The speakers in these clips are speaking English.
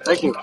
Thank you.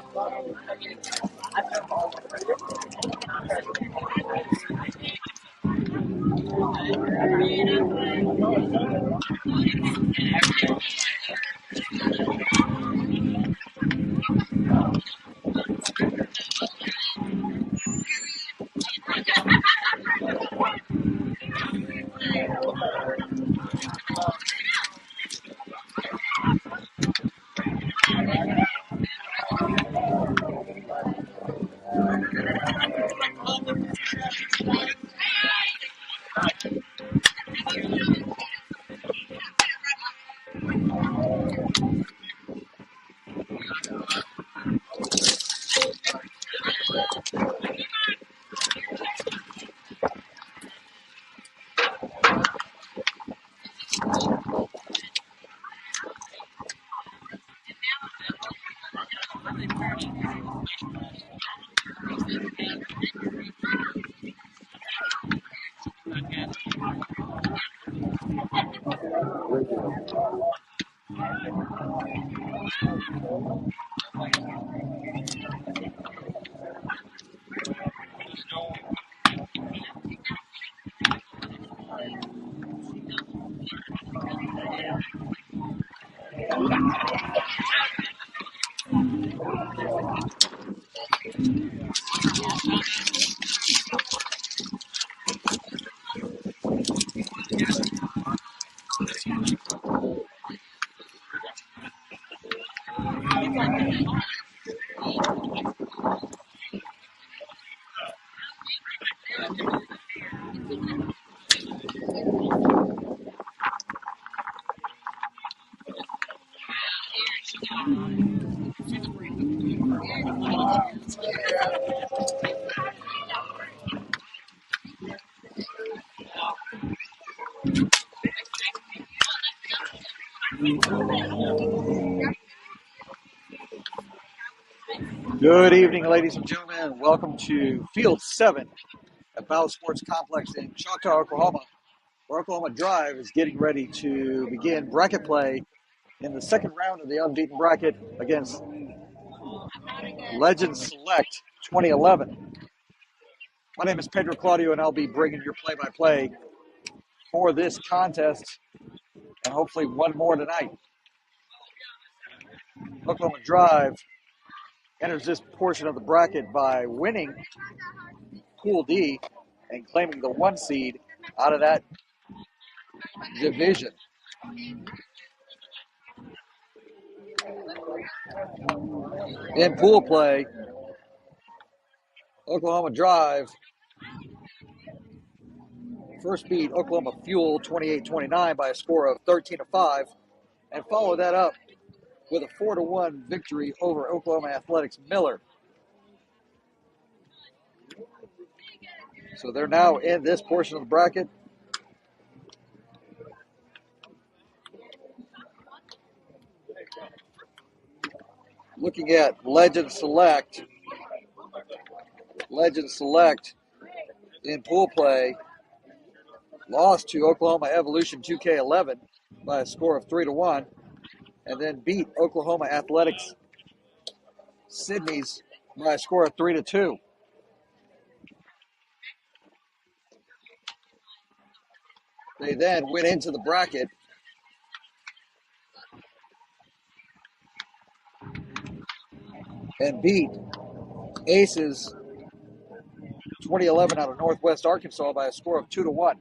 Good evening, ladies and gentlemen. Welcome to Field 7 at Bauer Sports Complex in Choctaw, Oklahoma, where Oklahoma Drive is getting ready to begin bracket play in the second round of the unbeaten bracket against Legend Select 2011. My name is Pedro Claudio, and I'll be bringing your play-by-play for this contest and hopefully one more tonight. Oklahoma Drive enters this portion of the bracket by winning Pool D and claiming the 1 seed out of that division. In pool play, Oklahoma Drive first beat Oklahoma Fuel 28-29 by a score of 13-5 and followed that up with a 4-1 victory over Oklahoma Athletics Miller. So they're now in this portion of the bracket. Looking at Legend Select in pool play lost to Oklahoma Evolution 2K11 by a score of 3-1 and then beat Oklahoma Athletics Sydney's by a score of 3-2. They then went into the bracket and beat Aces 2011 out of Northwest Arkansas by a score of 2-1.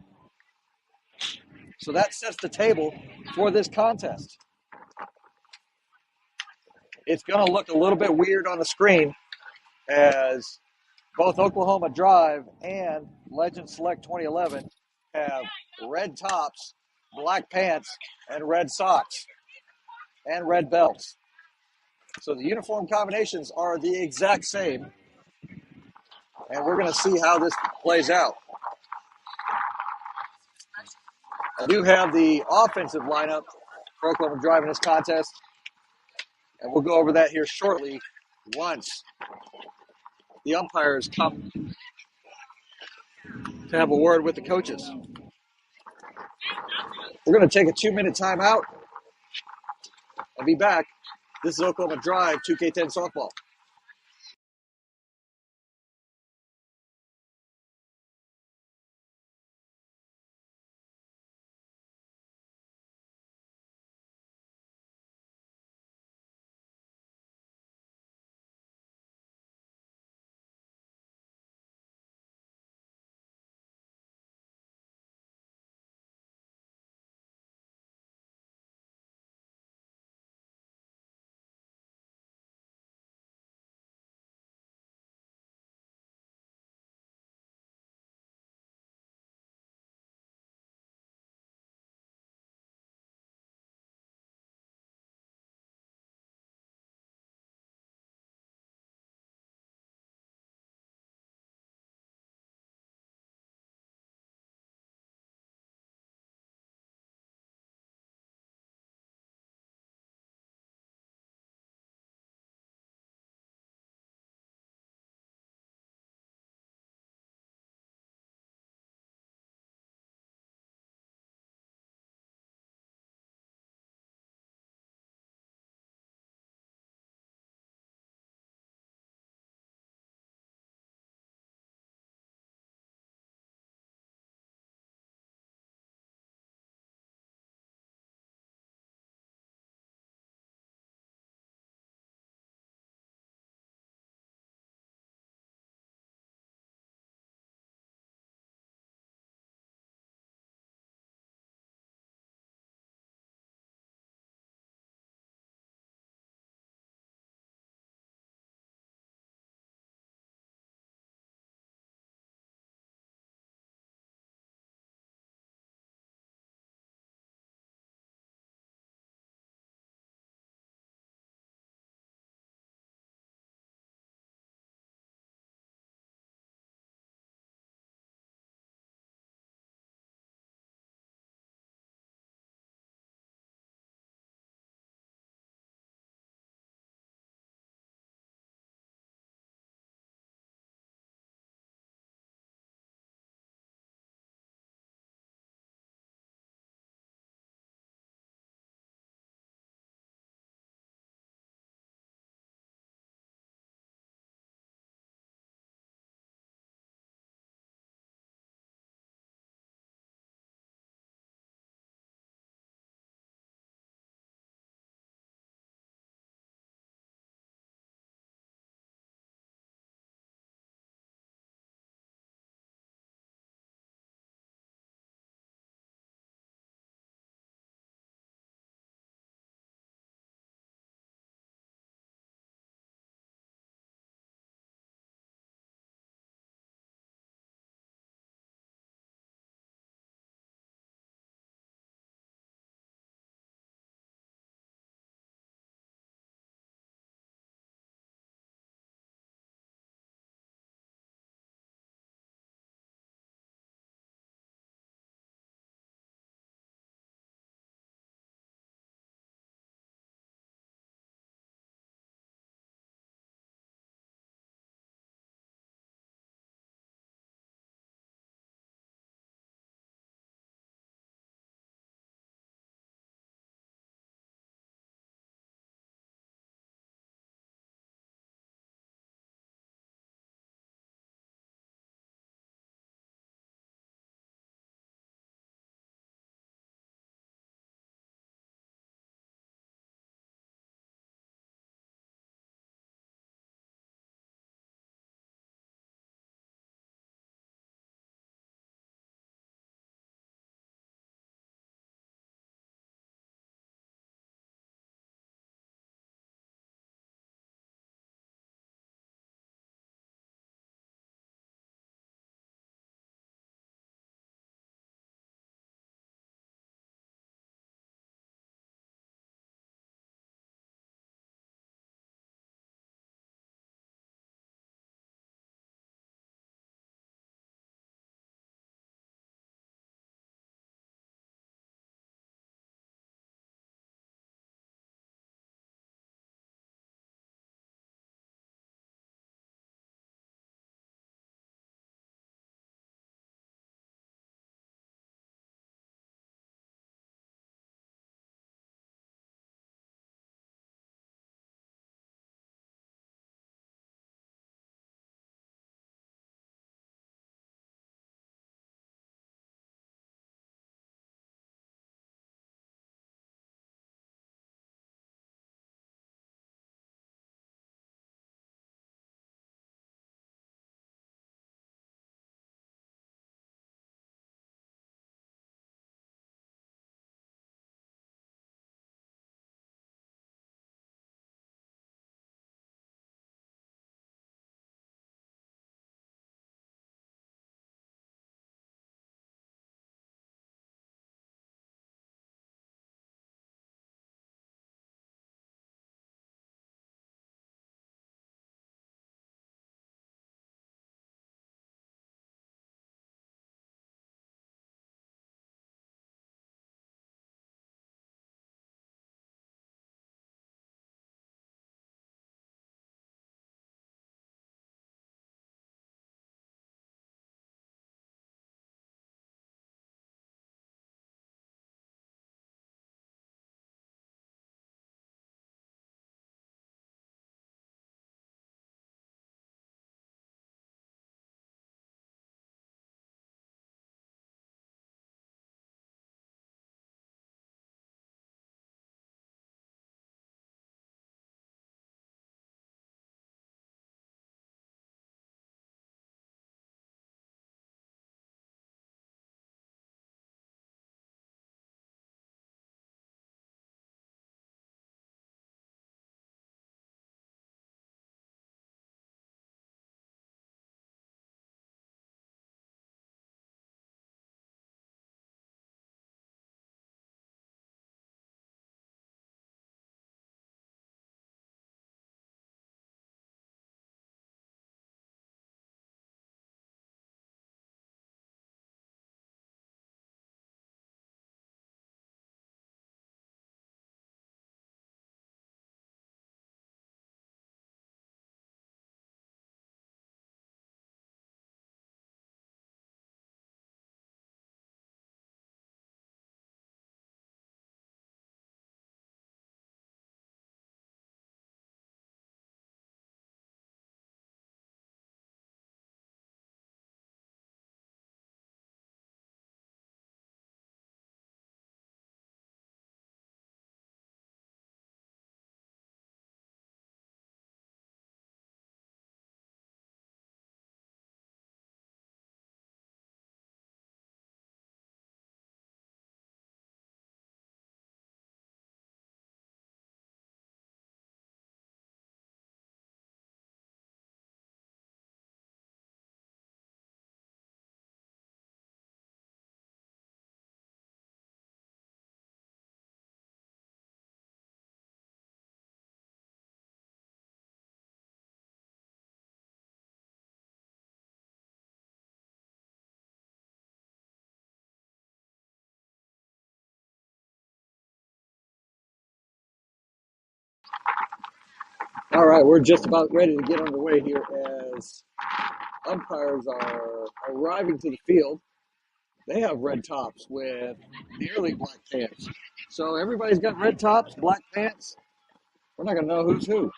So that sets the table for this contest. It's going to look a little bit weird on the screen as both Oklahoma Drive and Legend Select 2011 have red tops, black pants, and red socks, and red belts. So the uniform combinations are the exact same, and we're going to see how this plays out. I do have the offensive lineup for Oklahoma Drive in this contest, and we'll go over that here shortly once the umpires come to have a word with the coaches. We're going to take a 2-minute timeout and be back. This is Oklahoma Drive 2K10 softball. All right, we're just about ready to get underway here as umpires are arriving to the field. They have red tops with nearly black pants. So everybody's got red tops, black pants. We're not going to know who's who.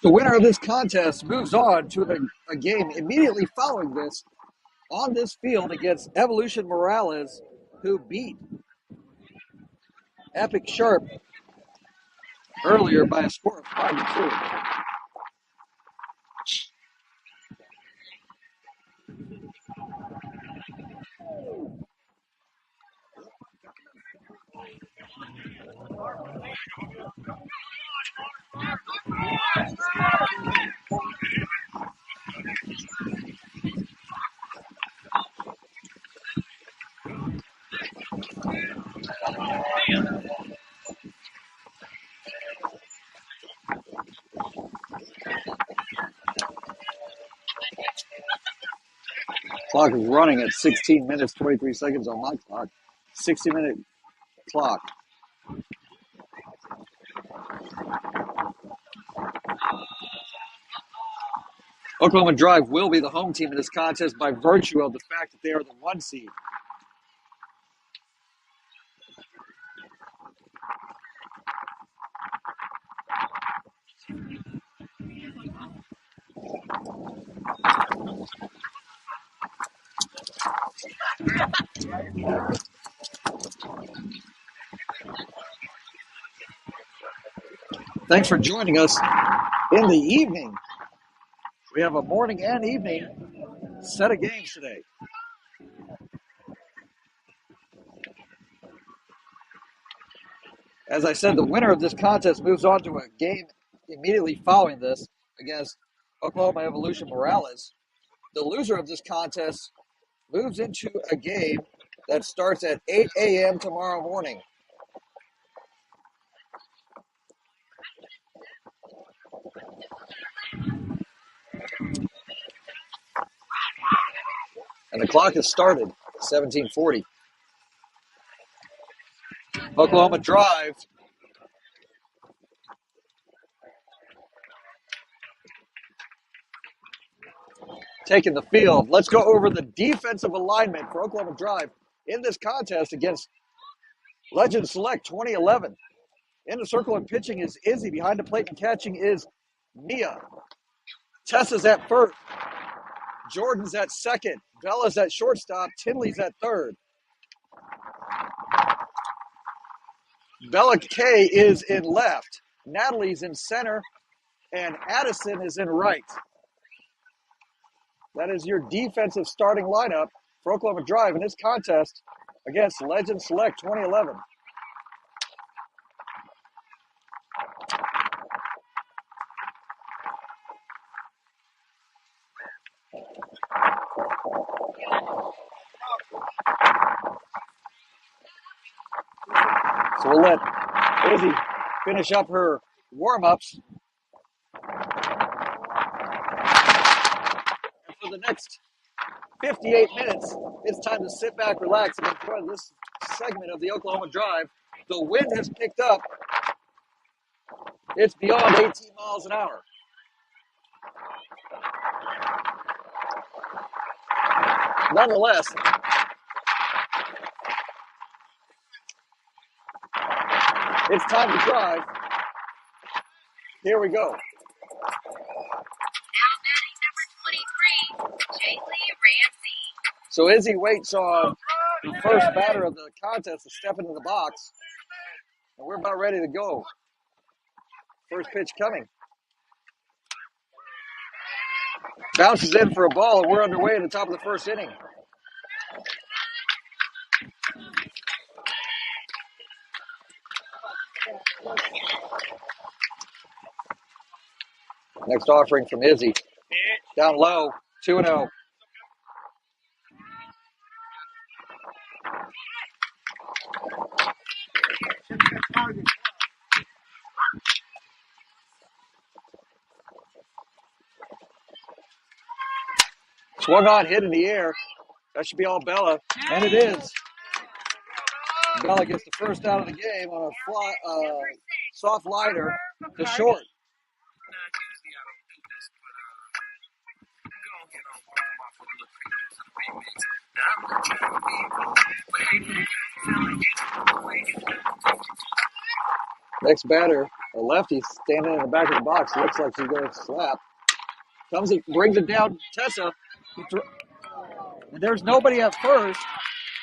The winner of this contest moves on to a game immediately following this on this field against Evolution Morales, who beat Epic Sharp earlier by a score of 5-2. Clock is running at 16 minutes, 23 seconds on my clock. 60-minute clock. Oklahoma Drive will be the home team in this contest by virtue of the fact that they are the 1 seed. Thanks for joining us in the evening. We have a morning and evening set of games today. As I said, the winner of this contest moves on to a game immediately following this against Oklahoma Evolution Morales. The loser of this contest moves into a game that starts at 8 a.m. tomorrow morning. And the clock has started, 17:40. Oklahoma Drive taking the field. Let's go over the defensive alignment for Oklahoma Drive in this contest against Legend Select 2011. In the circle and pitching is Izzy. Behind the plate and catching is Mia. Tessa's at first. Jordan's at second. Bella's at shortstop. Tinley's at third. Bella K is in left. Natalie's in center. And Addison is in right. That is your defensive starting lineup for Oklahoma Drive in this contest against Legend Select 2011. So we'll let Izzy finish up her warm-ups. And for the next 58 minutes, it's time to sit back, relax, and enjoy this segment of the Oklahoma Drive. The wind has picked up. It's beyond 18 miles an hour. Nonetheless, it's time to drive. Here we go. Now batting number 23, Jaylee Ramsey. So Izzy waits on the first batter of the contest to step into the box. And we're about ready to go. First pitch coming. Bounces in for a ball, and we're underway at the top of the first inning. Next offering from Izzy. Down low, 2-0. Swung on, hit in the air. That should be all Bella, and it is. Bella gets the first out of the game on a soft liner to short. Next batter, a lefty standing in the back of the box. Looks like she's going to slap. Comes and brings it down. Tessa. And there's nobody at first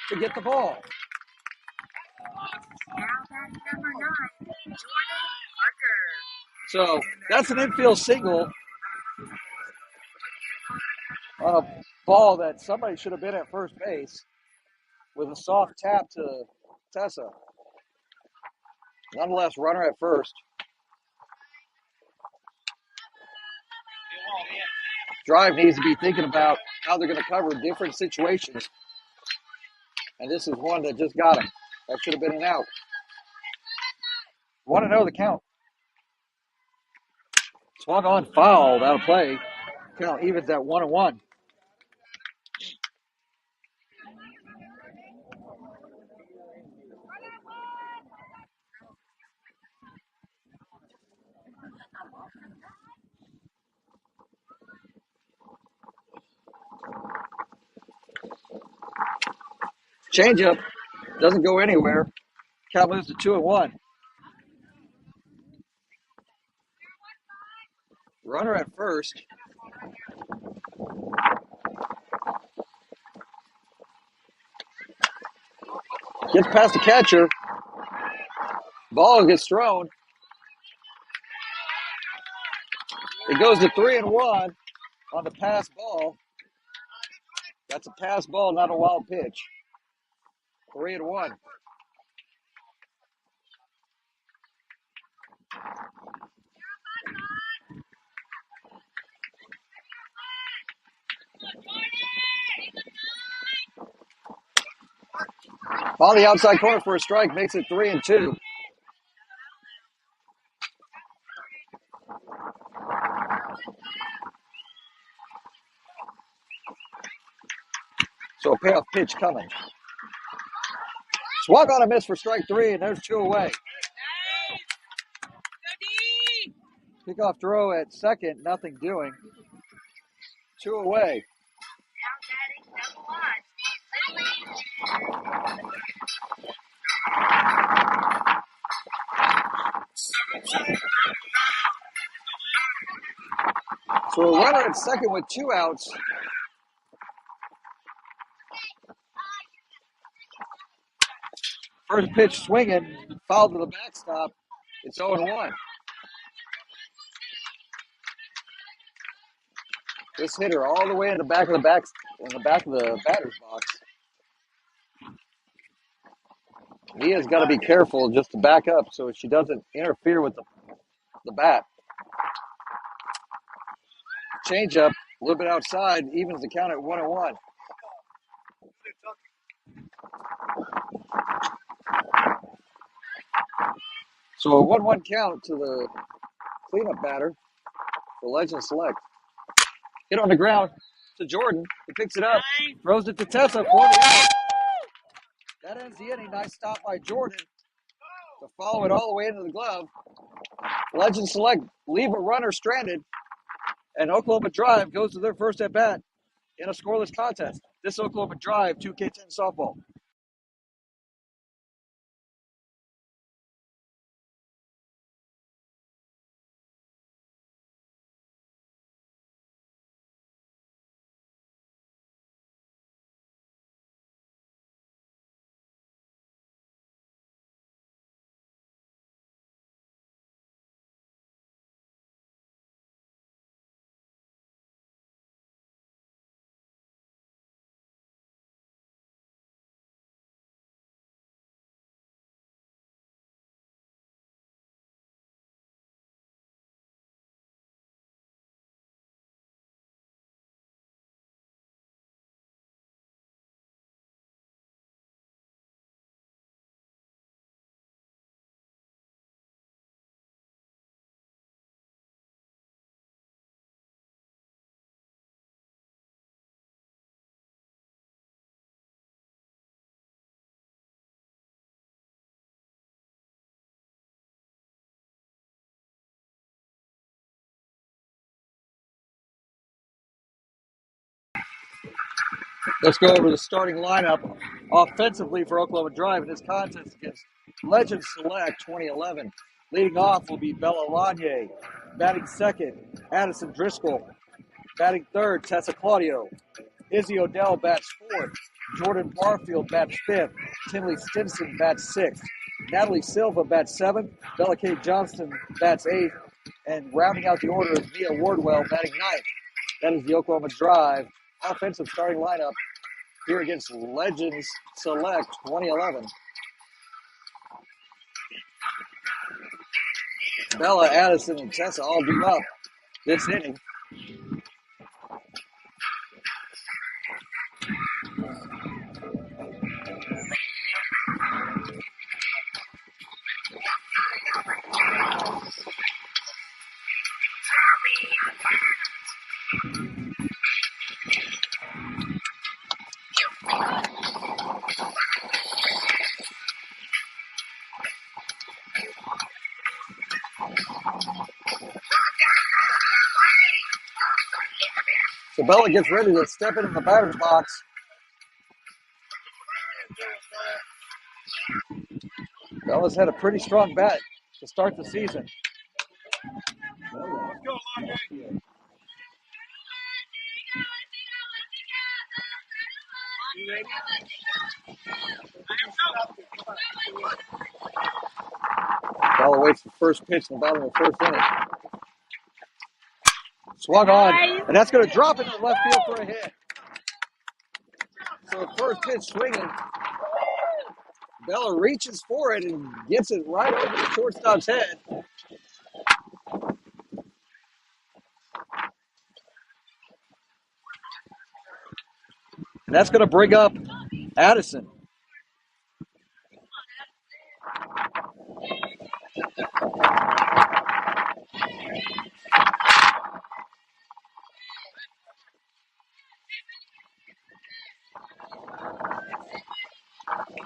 to get the ball. Now batting number 9, Jordan Parker. So that's an infield single on a ball that somebody should have been at first base with a soft tap to Tessa. Nonetheless, runner at first. Drive needs to be thinking about how they're going to cover different situations. And this is one that just got him. That should have been an out. Want to know the count. Swung on, fouled, out of play. Count evens at 1-1. Changeup doesn't go anywhere. Count moves to 2-1. Runner at first. Gets past the catcher. Ball gets thrown. It goes to 3-1 on the pass ball. That's a pass ball, not a wild pitch. 3-1. On the outside corner for a strike, makes it 3-2. So a payoff pitch coming. Swung on a miss for strike 3, and there's 2 away. Kickoff throw at second, nothing doing. 2 away. Now batting number 1, Lily. So a runner at second with 2 outs. First pitch swinging, fouled to the backstop. It's 0-1. This hitter all the way in the back of the batter's box. Mia's got to be careful just to back up so she doesn't interfere with the bat. Change up, a little bit outside, evens the count at 1-1. So a 1-1 count to the cleanup batter for Legend Select. Hit on the ground to Jordan. He picks it up, throws it to Tessa for the out. That ends the inning. Nice stop by Jordan to follow it all the way into the glove. Legend Select leave a runner stranded, and Oklahoma Drive goes to their first at bat in a scoreless contest. This is Oklahoma Drive 2K10 softball. Let's go over the starting lineup offensively for Oklahoma Drive in this contest against Legends Select 2011. Leading off will be Bella Lanier. Batting second, Addison Driscoll. Batting third, Tessa Claudio. Izzy Odell bats fourth. Jordan Barfield bats fifth. Tinley Stinson bats sixth. Natalie Silva bats seventh. Bella Kate Johnston bats eighth. And rounding out the order is Mia Wardwell batting ninth. That is the Oklahoma Drive offensive starting lineup here against Legends Select 2011. Bella, Addison, and Tessa all do up this inning. So Bella gets ready to step into the batter's box. Bella's had a pretty strong bat to start the season. Bella waits the first pitch in the bottom of the first inning. Swung on, and that's going to drop into left field for a hit. So the first pitch swinging. Bella reaches for it and gets it right over the shortstop's head. And that's going to bring up Addison.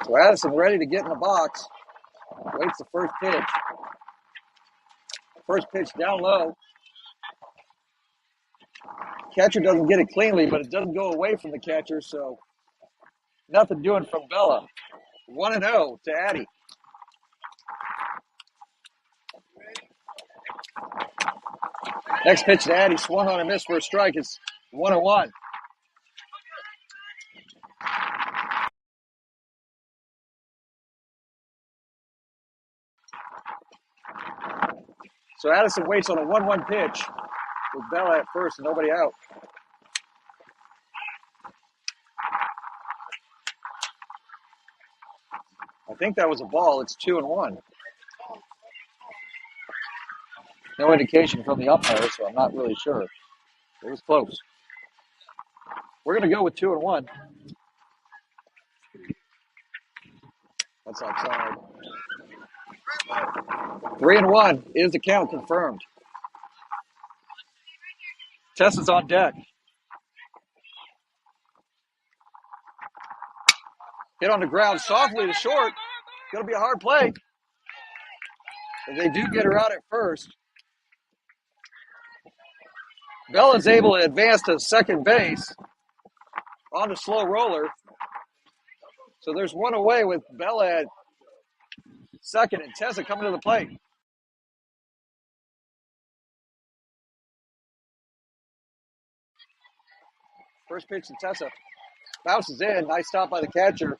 So Addison ready to get in the box. Waits the first pitch. First pitch down low. Catcher doesn't get it cleanly, but it doesn't go away from the catcher, so nothing doing from Bella. 1-0 to Addie. Next pitch to Addie, swung on and missed for a strike. It's 1-1. So Addison waits on a 1-1 pitch with Bella at first and nobody out. I think that was a ball. It's 2-1. No indication from the umpire, so I'm not really sure. It was close. We're going to go with 2-1. That's outside. 3-1 is the count confirmed. Tessa's on deck. Hit on the ground softly to short. Going to be a hard play. But they do get her out at first. Bella's able to advance to second base on the slow roller. So there's one away with Bella at second and Tessa coming to the plate. First pitch to Tessa. Bounces in. Nice stop by the catcher.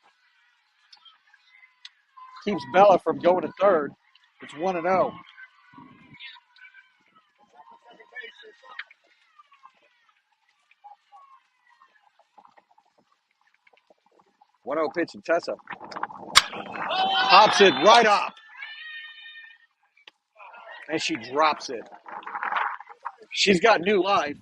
Keeps Bella from going to third. It's 1-0. Pitch to Tessa. Pops it right up. And she drops it. She's got new life.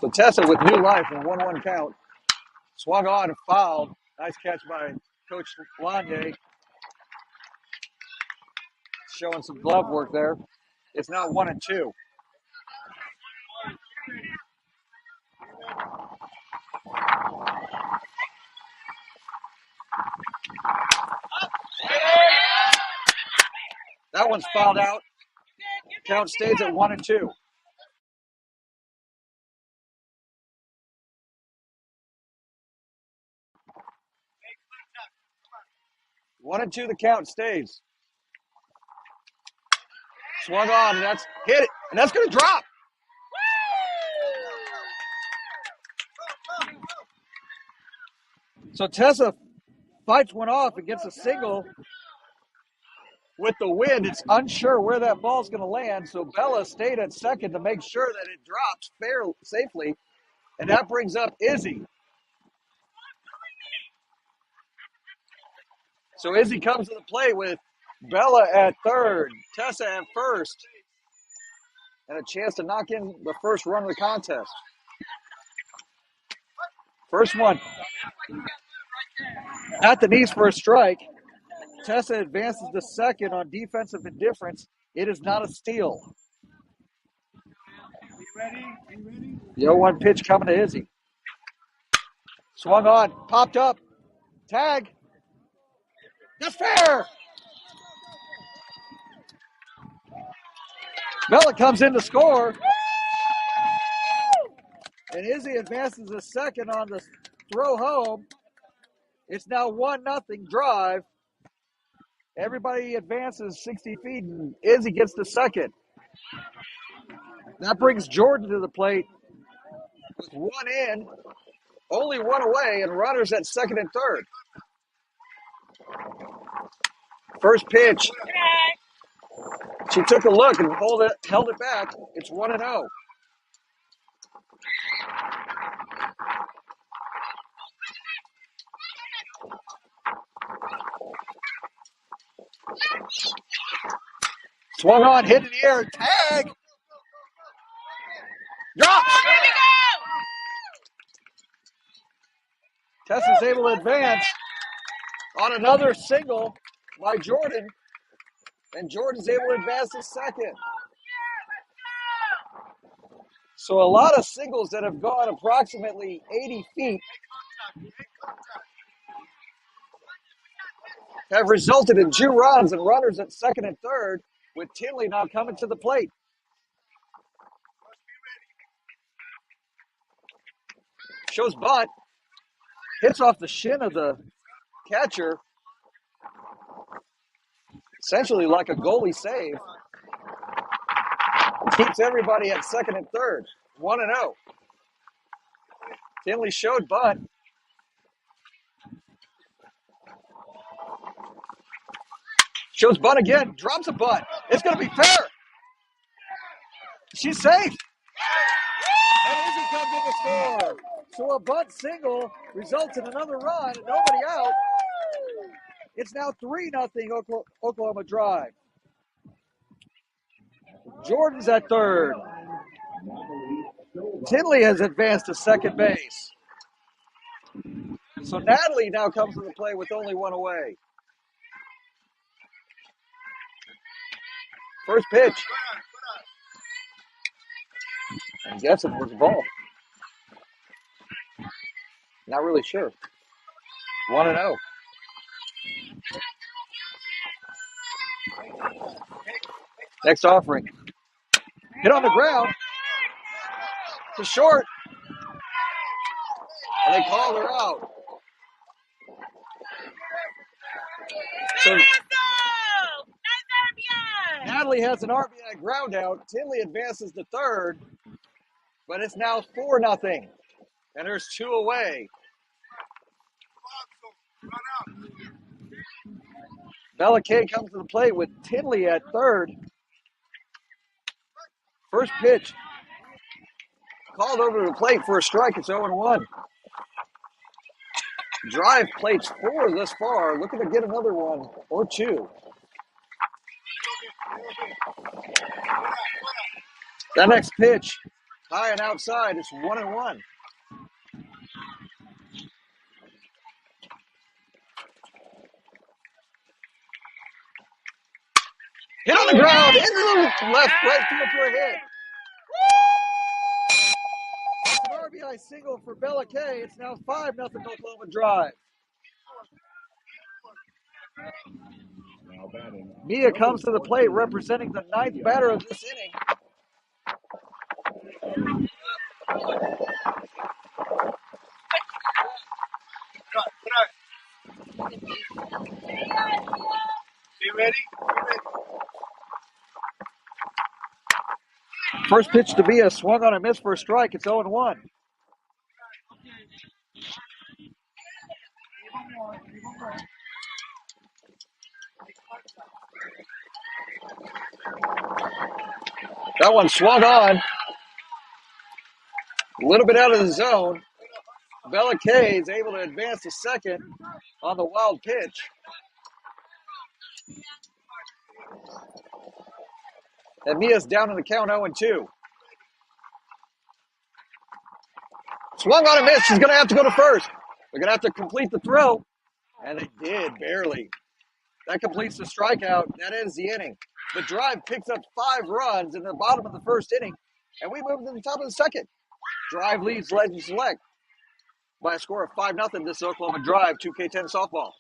So Tessa with new life in 1-1 count. Swung on and fouled. Nice catch by Coach Lanier. Showing some glove work there. It's now 1-2. one's fouled out. Count stays at 1-2. 1-2, the count stays. Swung on, and that's hit it, and that's going to drop. So Tessa fights one off and gets a single. With the wind, it's unsure where that ball's going to land, so Bella stayed at second to make sure that it drops safely, and that brings up Izzy. So Izzy comes to the plate with Bella at third, Tessa at first, and a chance to knock in the first run of the contest. First one at the knees for a strike. Tessa advances to second on defensive indifference. It is not a steal. The 0-1 pitch coming to Izzy. Swung on, popped up, tag. That's fair. Bella comes in to score. And Izzy advances to second on the throw home. It's now 1-0 drive. Everybody advances 60 feet, and Izzy gets to second. That brings Jordan to the plate with one in, only one away, and runners at second and third. First pitch. She took a look and held it back. It's 1-0. Swung on, hit in the air, tag. Drop. Tessa's able to advance on another single by Jordan, and Jordan's able to advance to second. So a lot of singles that have gone approximately 80 feet have resulted in 2 runs and runners at second and third, with Tinley now coming to the plate. Shows bunt, hits off the shin of the catcher, essentially like a goalie save. Keeps everybody at second and third, 1-0. Tinley showed bunt. Shows bunt again, drops a bunt. It's going to be fair. She's safe. And Izzy comes in to score. So a bunt single results in another run and nobody out. It's now 3-0 Oklahoma Drive. Jordan's at third. Tinley has advanced to second base. So Natalie now comes to the play with only one away. First pitch. I'm guessing was the ball. Not really sure. 1-0. Next offering. Hit on the ground. To short. And they call her out. So Natalie has an RBI ground out. Tinley advances to third. But it's now 4-0. And there's 2 away. Bella Kay comes to the plate with Tinley at third. First pitch. Called over to the plate for a strike. It's 0-1. Drive plates 4 thus far. Looking to get another one or 2. That next pitch, high and outside, it's 1-1. Hit on the ground, into the left, right field for a hit. That's an RBI single for Bella Kay. It's now 5-0 Oklahoma Drive. Mia comes to the plate representing the ninth batter of this inning. First pitch to Mia, swung on a miss for a strike. It's 0-1. That one swung on. A little bit out of the zone. Bella Kay is able to advance to second on the wild pitch. And Mia's down in the count 0-2. Swung on a miss. She's going to have to go to first. They're going to have to complete the throw. And they did, barely. That completes the strikeout. That ends the inning. The Drive picks up 5 runs in the bottom of the first inning. And we move to the top of the second. Drive leads Legend Select by a score of 5-0. This is Oklahoma Drive 2K10 softball.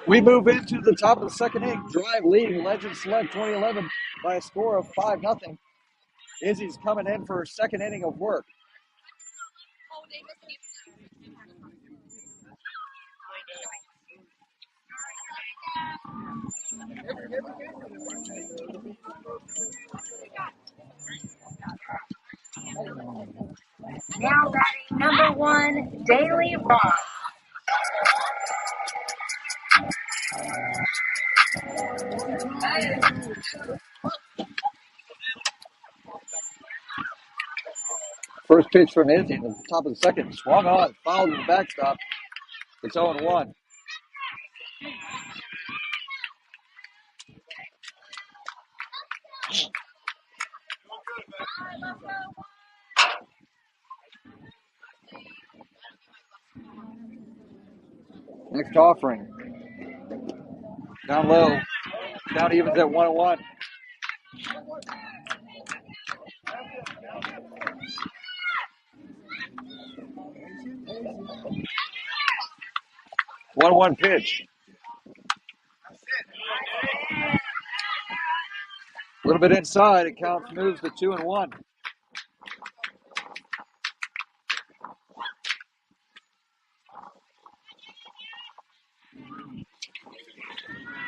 We move into the top of the second inning. Drive leading Legend Select 2011 by a score of 5-0. Izzy's coming in for her second inning of work. Now batting number 1, Daily Ross. First pitch from Izzy at the top of the second. Swung on, fouled to the backstop. It's 0-1. Next offering. Down low. Down evens at 1-1. One pitch. A little bit inside. It counts, moves to 2-1.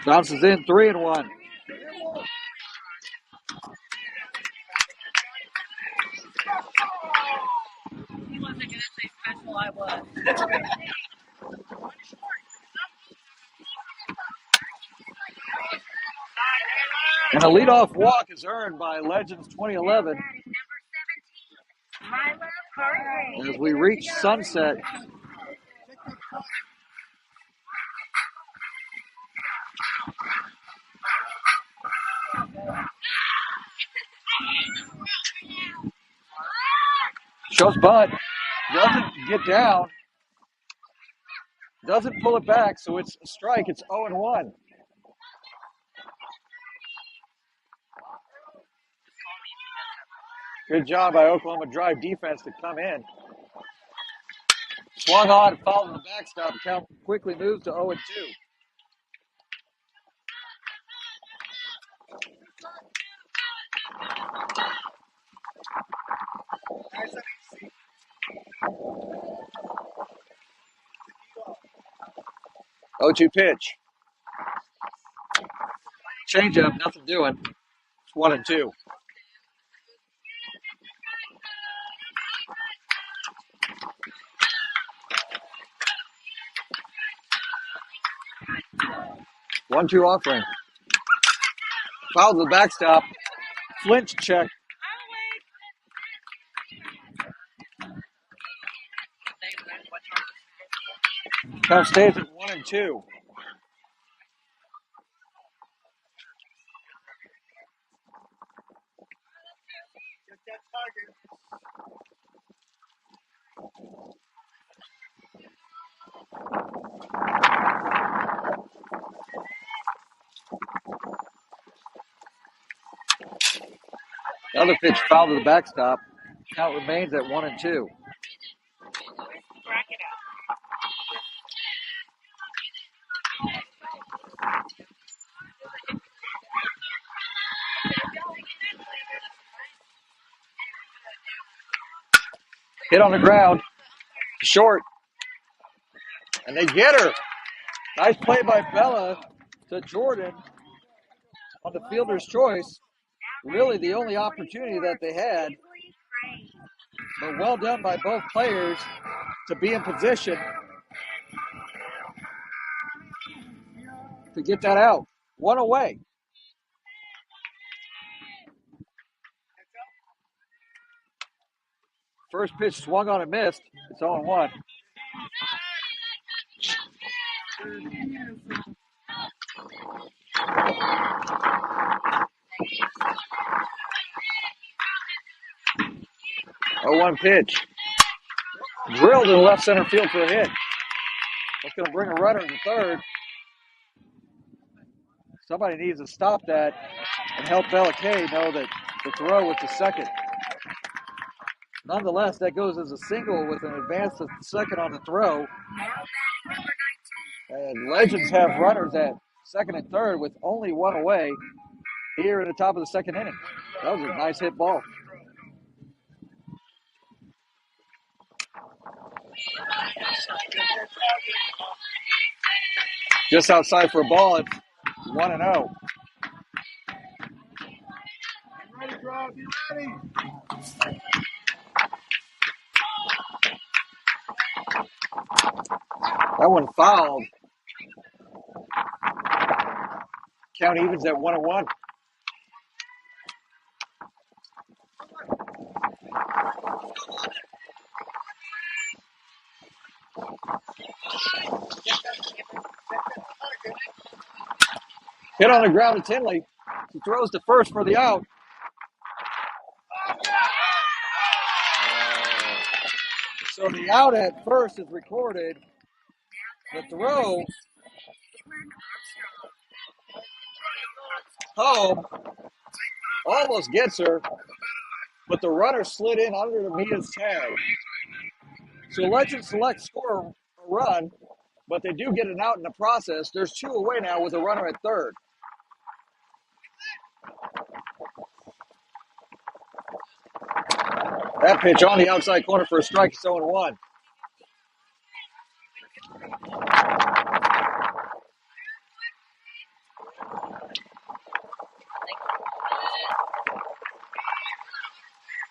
Bounces in 3-1. He wasn't going to say special, I was. And a leadoff walk is earned by Legends 2011 Number 17, Myla Carter. as we reach sunset. Shows bunt. Doesn't get down. Doesn't pull it back, so it's a strike. It's 0-1. Good job by Oklahoma Drive defense to come in. Swung on, fouled the backstop. Count quickly moves to 0-2. Oh, 2 pitch. Change up, nothing doing. It's 1-2. One-two offering. Fouled the backstop. Flinch check. Count stays at 1-2. Another pitch fouled to the backstop. Count remains at 1-2. Hit on the ground. Short. And they get her. Nice play by Bella to Jordan on the fielder's choice. Really the only opportunity that they had. But well done by both players to be in position to get that out. One away. First pitch swung on and missed. It's 0-1. Oh, 1 pitch. Drilled in left center field for a hit. That's going to bring a runner to third. Somebody needs to stop that and help Bella Kay know that the throw was to second. Nonetheless, that goes as a single with an advance to second on the throw. And Legends have runners at second and third with only one away here in the top of the second inning. That was a nice hit ball. Just outside for a ball. It's 1-0. That one fouled. Count evens at 1-1. Hit on the ground to Tinley. He throws to first for the out. So the out at first is recorded. The throw home almost gets her, but the runner slid in under the Mia's tag. So Legends Select score a run, but they do get an out in the process. There's 2 away now with a runner at third. That pitch on the outside corner for a strike. It's 0-1.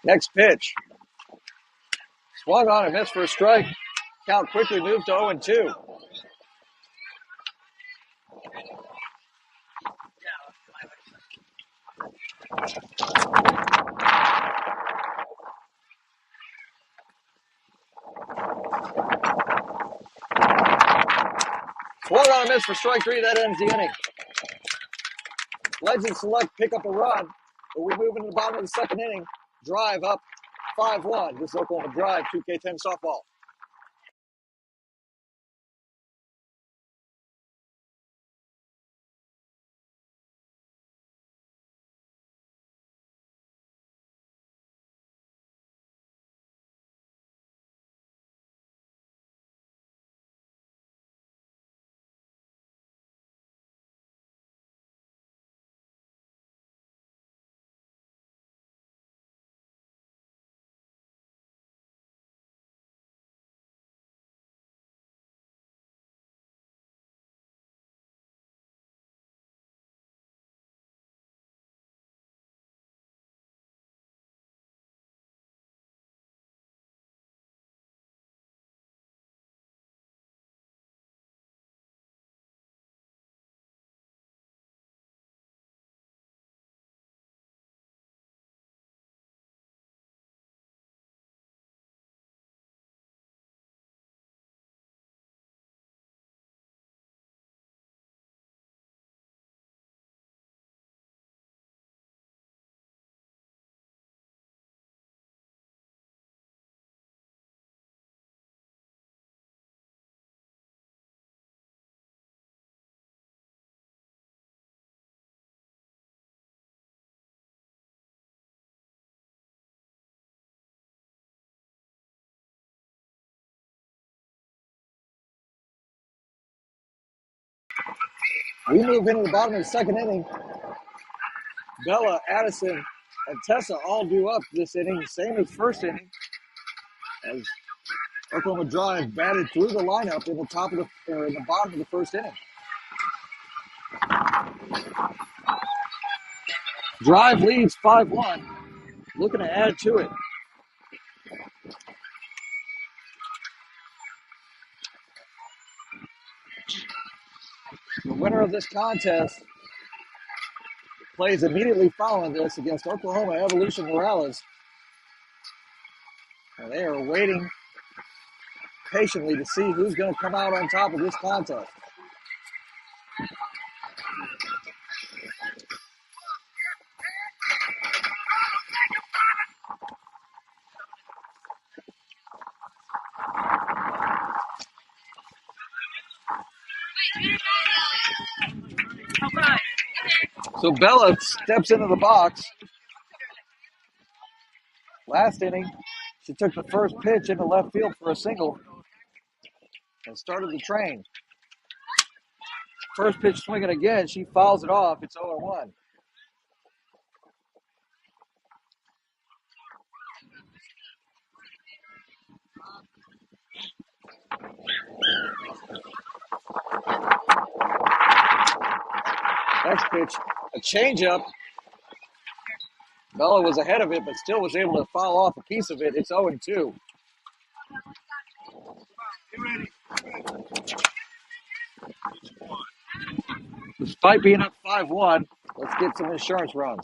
Next pitch. Swung on and missed for a strike. Count quickly moved to 0-2. Swung on and missed for strike 3. That ends the inning. Legends Select pick up a run, but we move into the bottom of the second inning. Drive up 5-1. This is Oklahoma Drive 2K10 softball. We move into the bottom of the second inning. Bella, Addison, and Tessa all due up this inning, same as first inning, as Oklahoma Drive batted through the lineup in the in the bottom of the first inning. Drive leads 5-1, looking to add to it. The winner of this contest plays immediately following this against Oklahoma Evolution Morales. And they are waiting patiently to see who's going to come out on top of this contest. So Bella steps into the box. Last inning, she took the first pitch into left field for a single and started the train. First pitch swinging again, she fouls it off. It's 0-1. Next pitch, a changeup. Bella was ahead of it, but still was able to foul off a piece of it. It's 0-2. Despite being up 5-1, let's get some insurance runs.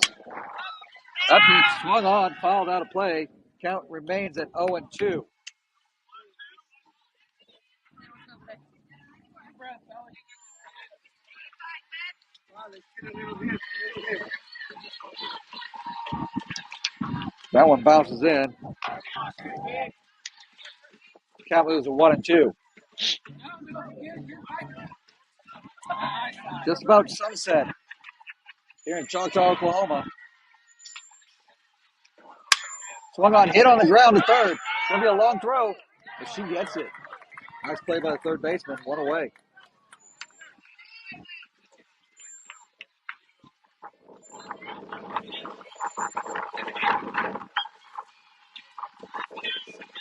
That pitch swung on, fouled out of play. Count remains at 0-2. That one bounces in. Count moves to 1-2. Just about sunset here in Choctaw, Oklahoma. Swung on, hit on the ground to third. It's going to be a long throw, but she gets it. Nice play by the third baseman. One away.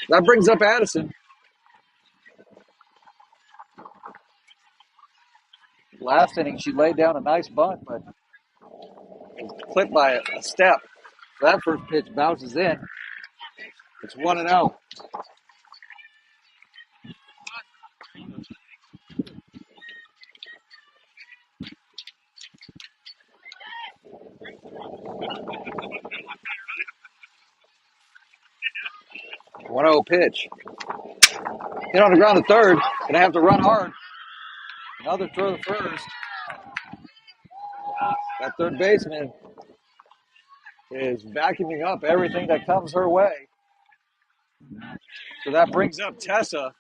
That brings up Addison. Last inning, she laid down a nice bunt, but was clipped by a step. That first pitch bounces in. It's 1-0. One 0 pitch. Hit on the ground to third. Gonna have to run hard. Another throw to first. That third baseman is vacuuming up everything that comes her way. So that brings up Tessa.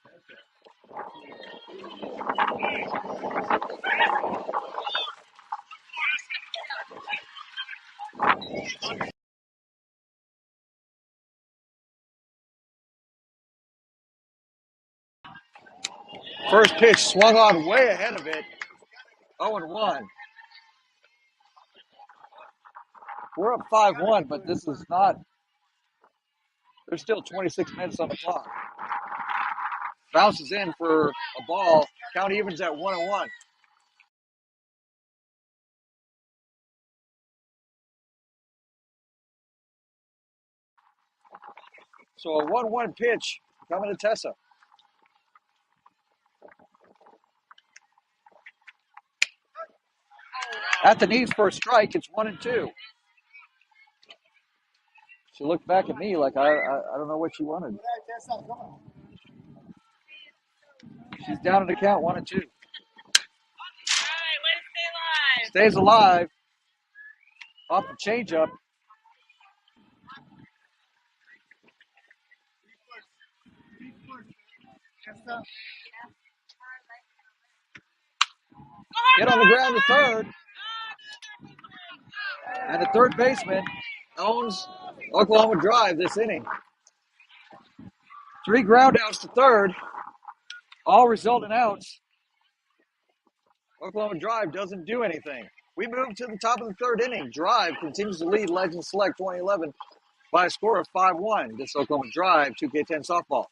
First pitch swung on way ahead of it. 0-1. We're up 5-1, but this is not. There's still 26 minutes on the clock. Bounces in for a ball. Count evens at 1-1. So a 1-1 pitch coming to Tessa. At the knees for a strike, it's 1-2. She looked back at me like I don't know what she wanted. She's down in the count, 1-2. Stays alive. Off the changeup. Hit on the ground to third. And the third baseman owns Oklahoma Drive this inning. 3 ground outs to third, all result in outs. Oklahoma Drive doesn't do anything. We move to the top of the third inning. Drive continues to lead Legend Select 2011 by a score of 5-1. This Oklahoma Drive 2K10 softball.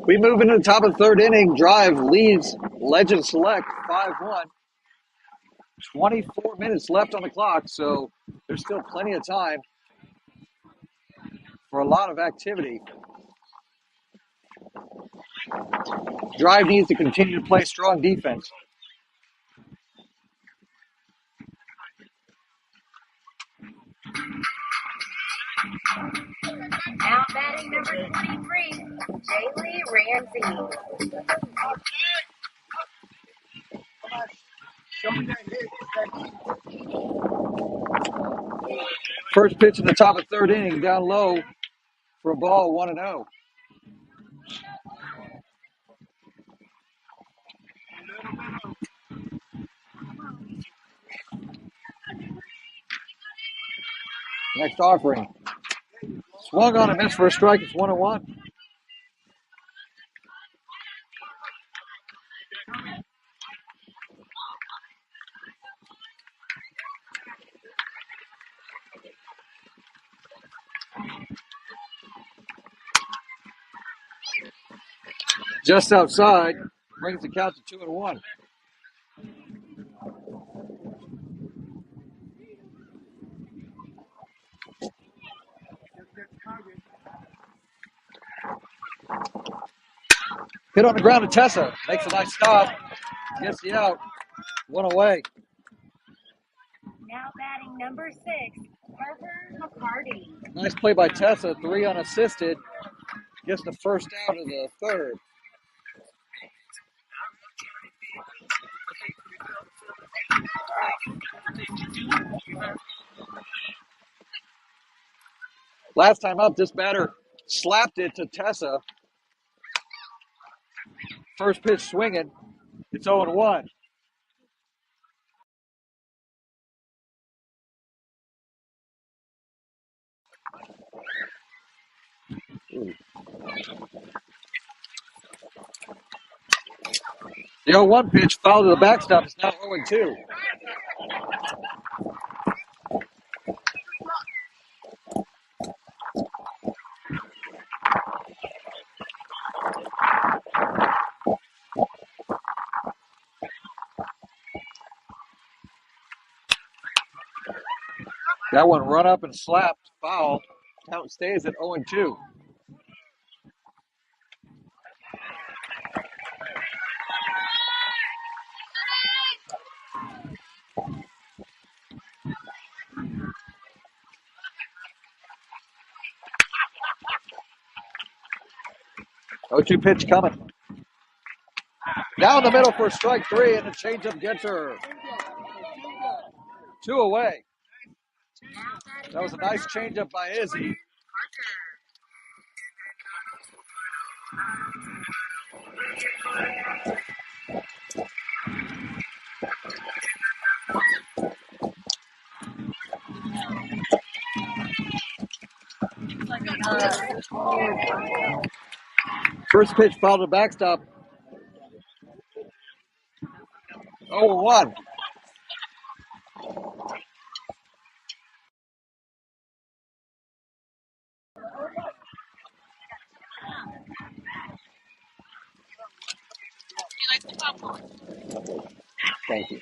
We move into the top of the third inning. Drive leads Legend Select 5-1. 24 minutes left on the clock, so there's still plenty of time for a lot of activity. Drive needs to continue to play strong defense. Now batting number 23, Jaylee Ramsey. First pitch in the top of the third inning, down low for a ball, 1-0. Next offering. Swung on and missed for a strike. It's 1-1. Just outside, brings the count to 2-1. Hit on the ground to Tessa. Makes a nice stop. Gets the out. One away. Now batting number 6, Harper McCarty. Nice play by Tessa. 3 unassisted. Gets the first out of the third. Last time up, this batter slapped it to Tessa. First pitch swinging. It's 0-1. The 0-1 pitch fouled to the backstop. It's now 0-2. That one run up and slapped. Foul. Count stays at 0-2. Oh-2 pitch coming. Down the middle for strike 3, and the changeup gets her. 2 away. That was a nice changeup by Izzy. First pitch fouled the backstop. 0-1. Thank you.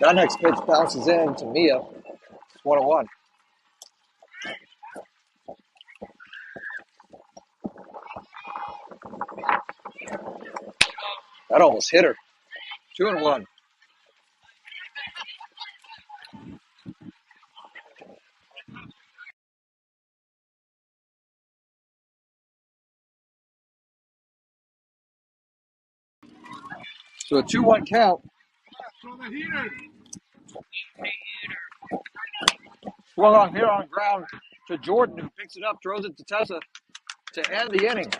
That next pitch bounces in to Mia. It's 1-1. That almost hit her. 2-1. So a 2-1 count. Swung on here on ground to Jordan, who picks it up, throws it to Tessa to end the inning.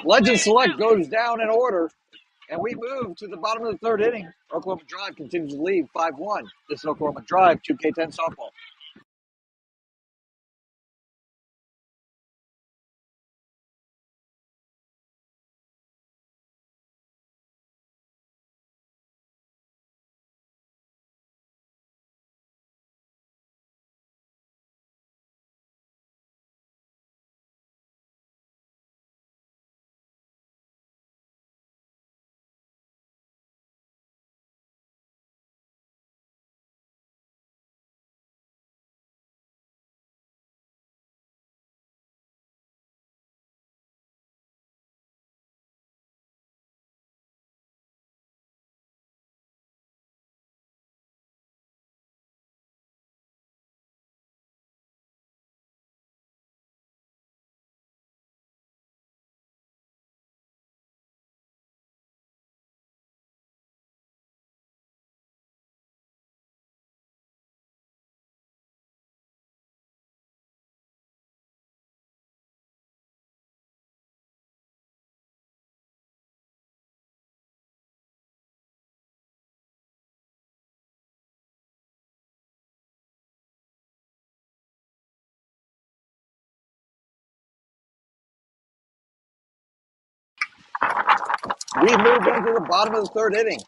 Legend Select goes down in order, and we move to the bottom of the third inning. Oklahoma Drive continues to lead 5-1. This is Oklahoma Drive 2K10 softball. We move into the bottom of the third inning.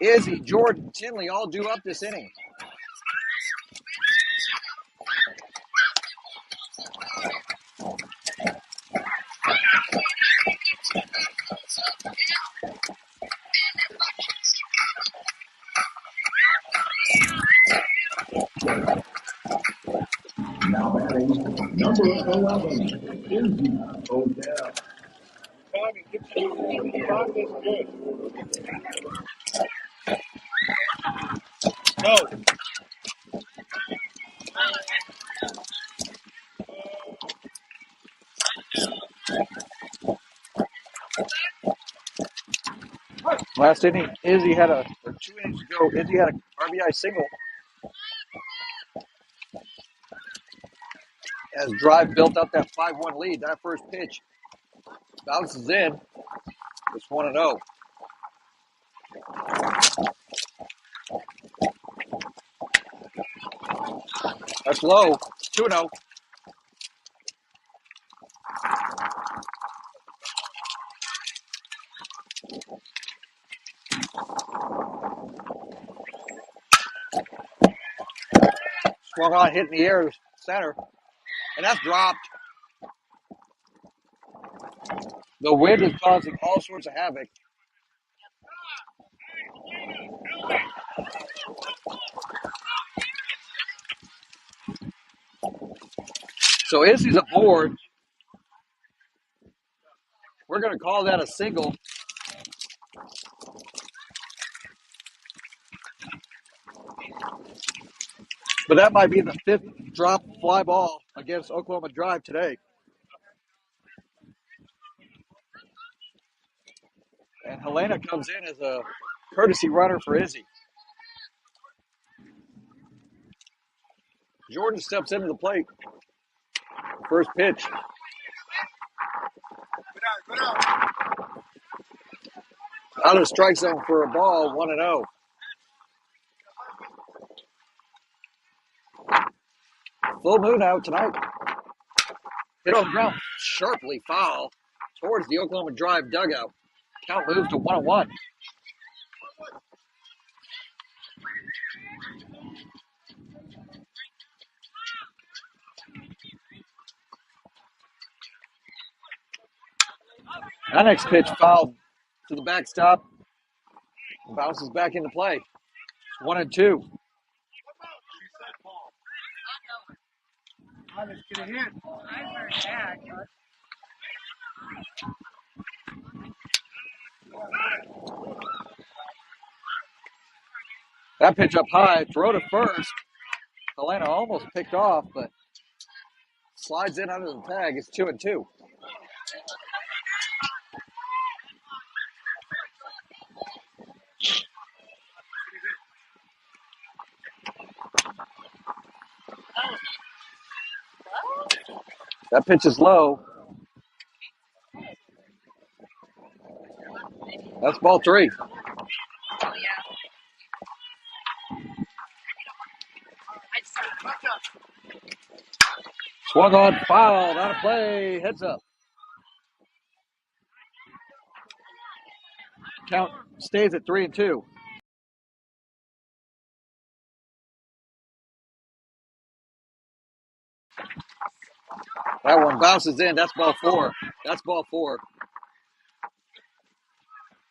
Izzy, Jordan, Tinley all due up this inning. Now batting number 11, Izzy Odell. No. Last inning, Izzy had or 2 innings ago, Izzy had an RBI single as Drive built up that 5-1 lead. That first pitch bounces in. It's 1-0. That's low. 2-0. Swung on, hit in the air, center. And that's dropped. The wind is causing all sorts of havoc. So Izzy's aboard. We're going to call that a single. But that might be the 5th drop fly ball against Oklahoma Drive today. And Helena comes in as a courtesy runner for Izzy. Jordan steps into the plate. First pitch. Out of the strike zone for a ball, 1-0. Full moon out tonight. Hit on the ground, sharply foul towards the Oklahoma Drive dugout. Count moves to 1-1. That next pitch fouled to the backstop. Bounces back into play. 1-2. That pitch up high, throw to first. Helena almost picked off, but slides in under the tag. It's 2-2. That pitch is low. That's ball 3. Swung on, fouled, out of play, heads up. Count stays at 3-2. That one bounces in. That's ball 4. That's ball 4.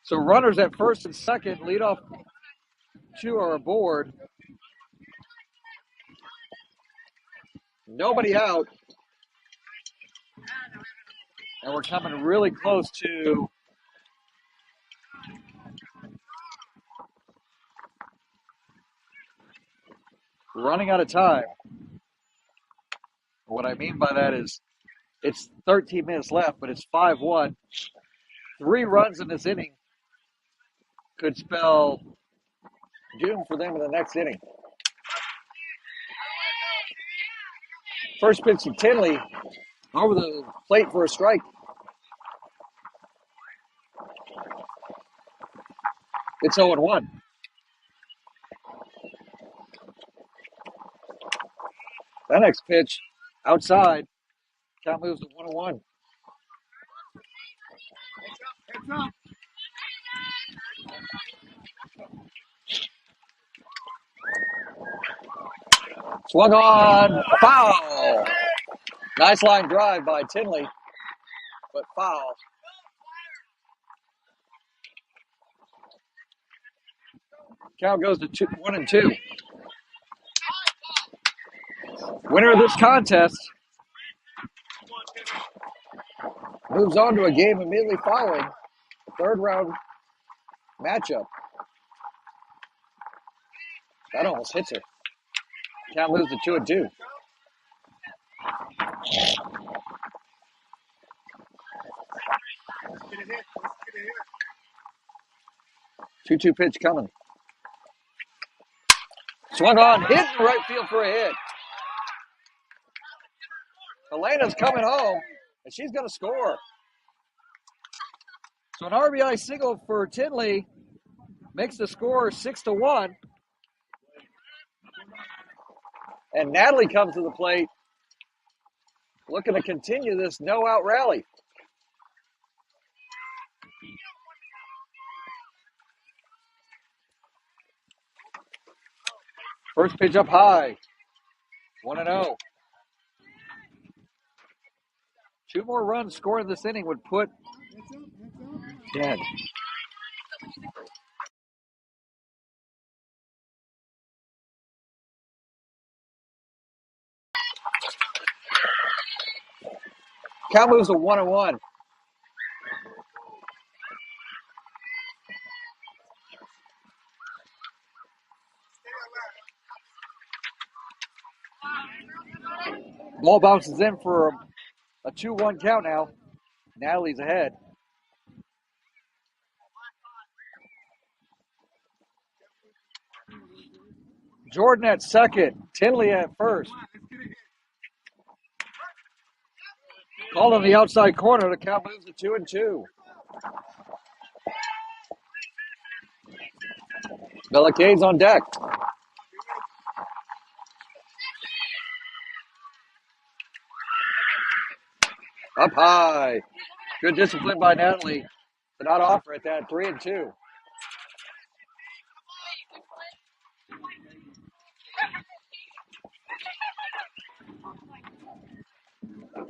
So runners at first and second, leadoff 2 are aboard. Nobody out. And we're coming really close to running out of time. What I mean by that is it's 13 minutes left, but it's 5-1. 3 runs in this inning could spell doom for them in the next inning. First pitch to Tinley over the plate for a strike. It's 0-1. That next pitch outside. Count moves to 1-1. Swung on, foul. Nice line drive by Tinley, but foul. Count goes to 1-2. Winner of this contest moves on to a game immediately following the third round matchup. That almost hits her. Count moves to 2-2. Two pitch coming. Swung on, hit in right field for a hit. Helena's coming home, and she's going to score. So an RBI single for Tinley makes the score 6-1. And Natalie comes to the plate, looking to continue this no-out rally. First pitch up high, 1-0. 2 more runs scored in this inning would put dead. Count moves to 1-1. Ball bounces in for a 2-1 count now. Natalie's ahead. Jordan at second. Tinley at first. Called on the outside corner. The count moves to 2-2. Bellacade's on deck. Up high. Good discipline by Natalie to not offer at that 3-2.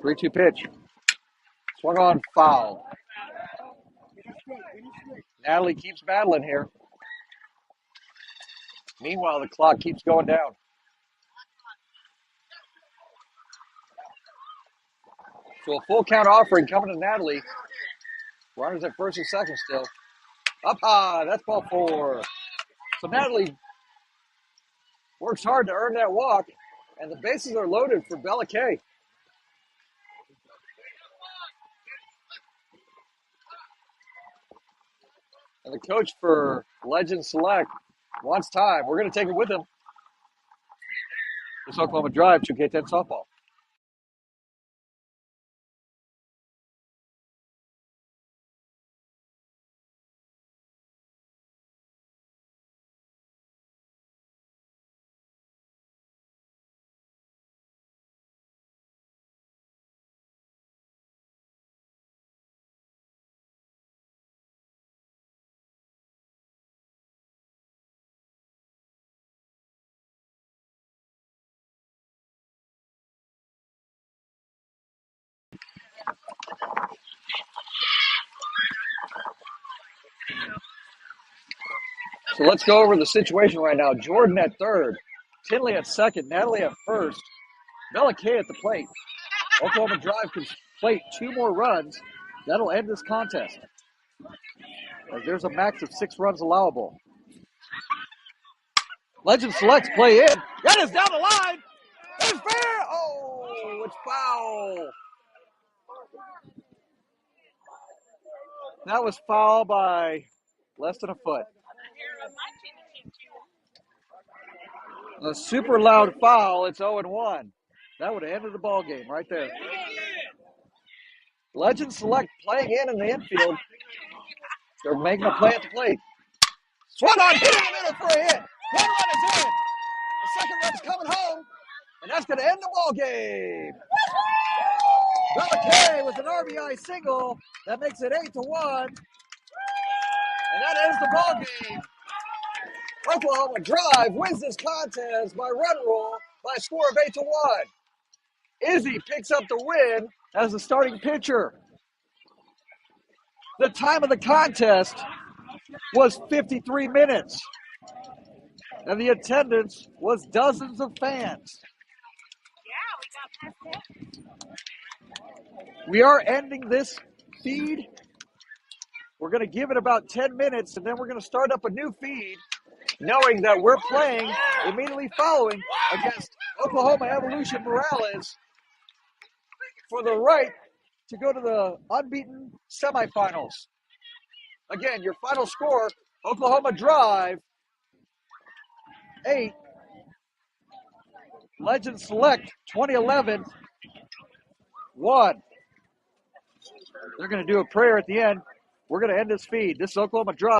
3-2 pitch. Swung on, foul. Natalie keeps battling here. Meanwhile, the clock keeps going down. So a full count offering coming to Natalie. Runners at first and second still. Up high, that's ball 4. So Natalie works hard to earn that walk, and the bases are loaded for Bella K. And the coach for Legend Select wants time. We're going to take it with him. This Oklahoma Drive, 2K10 softball. So let's go over the situation right now. Jordan at third, Tinley at second, Natalie at first, Bella K at the plate. Oklahoma Drive can plate 2 more runs. That'll end this contest. There's a max of 6 runs allowable. Legend Selects play in. That is down the line. It's fair. Oh, it's foul. That was foul by less than a foot. A super loud foul. It's 0-1. That would have ended the ball game right there. Legend Select playing in the infield. They're making a play at the plate. Swung on, hit in the middle for a hit. 1 run is in. The second run's coming home, and that's going to end the ball game. Bella K with an RBI single. That makes it 8-1. And that ends the ball game. Oklahoma Drive wins this contest by run rule by a score of 8-1. Izzy picks up the win as the starting pitcher. The time of the contest was 53 minutes. And the attendance was dozens of fans. We are ending this feed. We're going to give it about 10 minutes, and then we're going to start up a new feed, knowing that we're playing immediately following against Oklahoma Evolution Morales for the right to go to the unbeaten semifinals. Again, your final score, Oklahoma Drive, 8. Legend Select, 2011, 1. They're going to do a prayer at the end. We're going to end this feed. This is Oklahoma Drive.